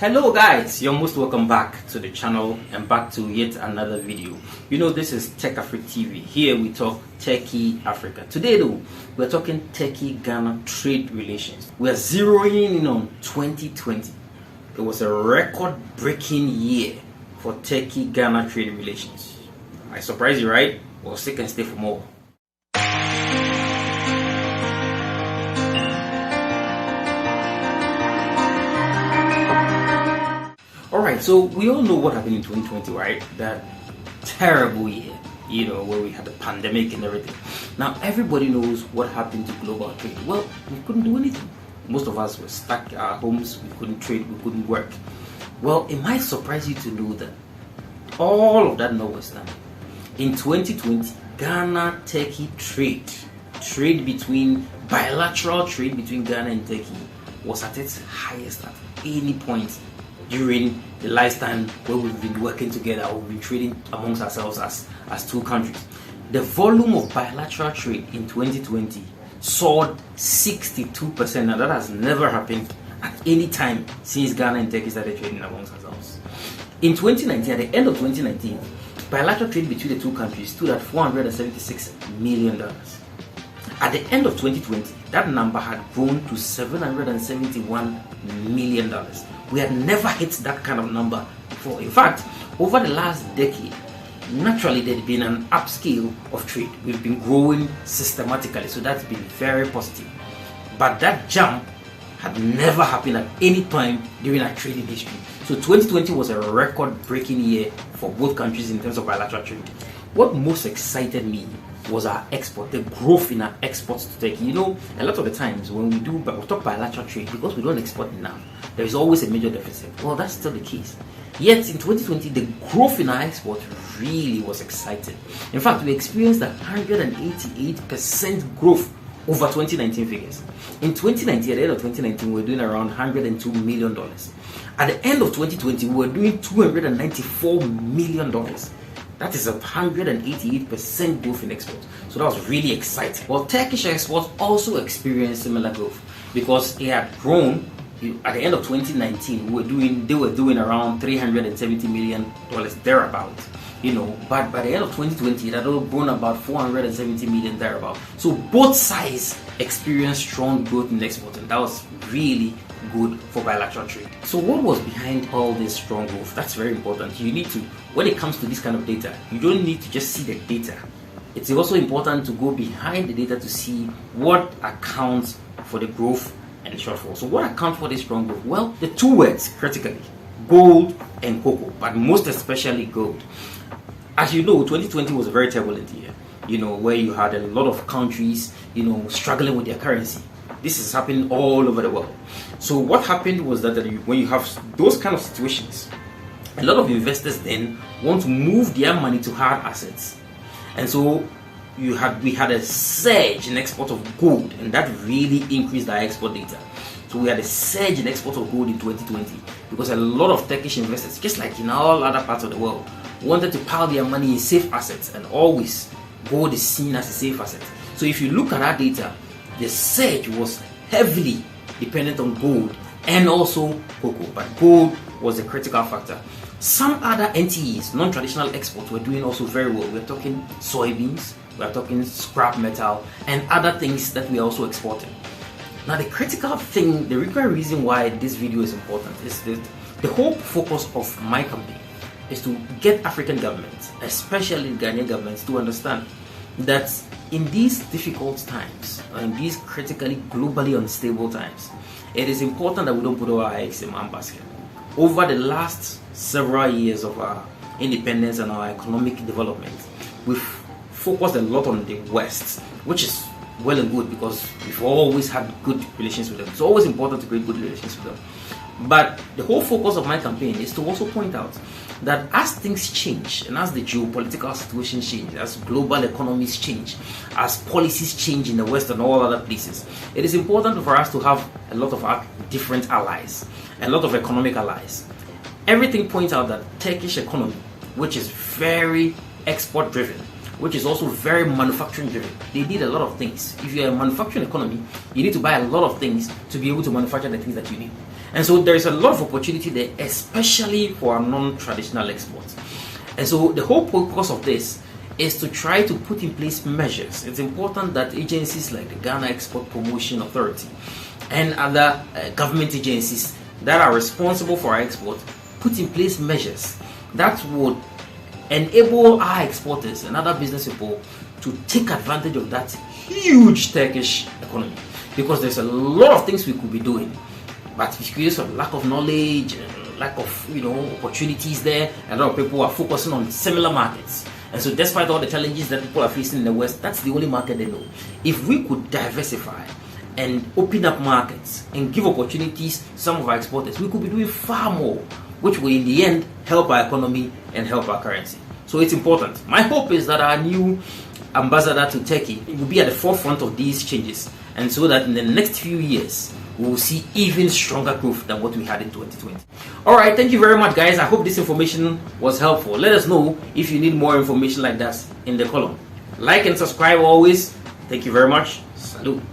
Hello guys, you're most welcome back to the channel and back to yet another video. You know, this is Tech Africa TV. Here we talk Techie Africa. Today though, we're talking Techie Ghana trade relations. We're zeroing in on 2020. It was a record-breaking year for Techie Ghana trade relations. I surprise you, right? Well, stick and stay for more. Alright, so we all know what happened in 2020, right? That terrible year, where we had the pandemic and everything. Now, everybody knows what happened to global trade. Well, we couldn't do anything. Most of us were stuck at our homes, we couldn't trade, we couldn't work. Well, it might surprise you to know that all of that notwithstanding, in 2020, Ghana Techie bilateral trade between Ghana and Turkey was at its highest at any point during the lifetime where we've been working together or we've been trading amongst ourselves as two countries. The volume of bilateral trade in 2020 soared 62%. Now that has never happened at any time since Ghana and Turkey started trading amongst ourselves. In 2019, at the end of 2019, bilateral trade between the two countries stood at $476 million. At the end of 2020, that number had grown to $771 million. We had never hit that kind of number before. In fact, over the last decade, naturally there's been an upscale of trade. We've been growing systematically, so that's been very positive. But that jump had never happened at any time during our trading history. So 2020 was a record-breaking year for both countries in terms of bilateral trade. What most excited me was our export, the growth in our exports to Turkey. A lot of the times when we talk bilateral trade, because we don't export enough, there is always a major deficit. Well, that's still the case. Yet in 2020, the growth in our export really was exciting. In fact, we experienced a 188% growth over 2019 figures. In 2019, at the end of 2019, we were doing around $102 million. At the end of 2020, we were doing $294 million. That is a 188% growth in exports. So that was really exciting. Well, Turkish exports also experienced similar growth because it had grown. At the end of 2019, they were doing around $370 million thereabout. But by the end of 2020, it had grown about $470 million thereabout. So both sides experienced strong growth in exports, and that was really good for bilateral trade. So what was behind all this strong growth? That's very important. You need to, when it comes to this kind of data, you don't need to just see the data. It's also important to go behind the data to see what accounts for the growth and shortfall. So what accounts for this strong growth? Well, the two words critically, gold and cocoa, but most especially gold. As you know, 2020 was a very turbulent year, where you had a lot of countries, struggling with their currency. This is happening all over the world. So what happened was that when you have those kind of situations, a lot of investors then want to move their money to hard assets. And so we had a surge in export of gold, and that really increased our export data. So we had a surge in export of gold in 2020 because a lot of Turkish investors, just like in all other parts of the world, wanted to pile their money in safe assets, and always gold is seen as a safe asset. So if you look at our data, the surge was heavily dependent on gold and also cocoa, but gold was a critical factor. Some other NTEs, non-traditional exports, were doing also very well. We're talking soybeans, we're talking scrap metal, and other things that we are also exporting. Now, the critical thing, the real reason why this video is important is that the whole focus of my company is to get African governments, especially Ghanaian governments, to understand that in these difficult times, in these critically globally unstable times, it is important that we don't put our eggs in one basket. Over the last several years of our independence and our economic development, we've focused a lot on the West, which is well and good because we've always had good relations with them. It's always important to create good relations with them. But the whole focus of my campaign is to also point out that as things change and as the geopolitical situation changes, as global economies change, as policies change in the West and all other places, it is important for us to have a lot of our different allies, a lot of economic allies. Everything points out that Turkish economy, which is very export driven, which is also very manufacturing driven, they need a lot of things. If you're a manufacturing economy, you need to buy a lot of things to be able to manufacture the things that you need. And so there is a lot of opportunity there, especially for our non-traditional exports. And so the whole purpose of this is to try to put in place measures. It's important that agencies like the Ghana Export Promotion Authority and other government agencies that are responsible for our export put in place measures that would enable our exporters and other business people to take advantage of that huge Turkish economy, because there's a lot of things we could be doing, but because of lack of knowledge, lack of opportunities there, a lot of people are focusing on similar markets. And so despite all the challenges that people are facing in the West, that's the only market they know. If we could diversify and open up markets and give opportunities to some of our exporters, we could be doing far more, which will in the end help our economy and help our currency. So it's important. My hope is that our new ambassador to Turkey will be at the forefront of these changes, and so that in the next few years we will see even stronger growth than what we had in 2020. Alright, thank you very much, guys. I hope this information was helpful. Let us know if you need more information like that in the column. Like and subscribe always. Thank you very much. Salute.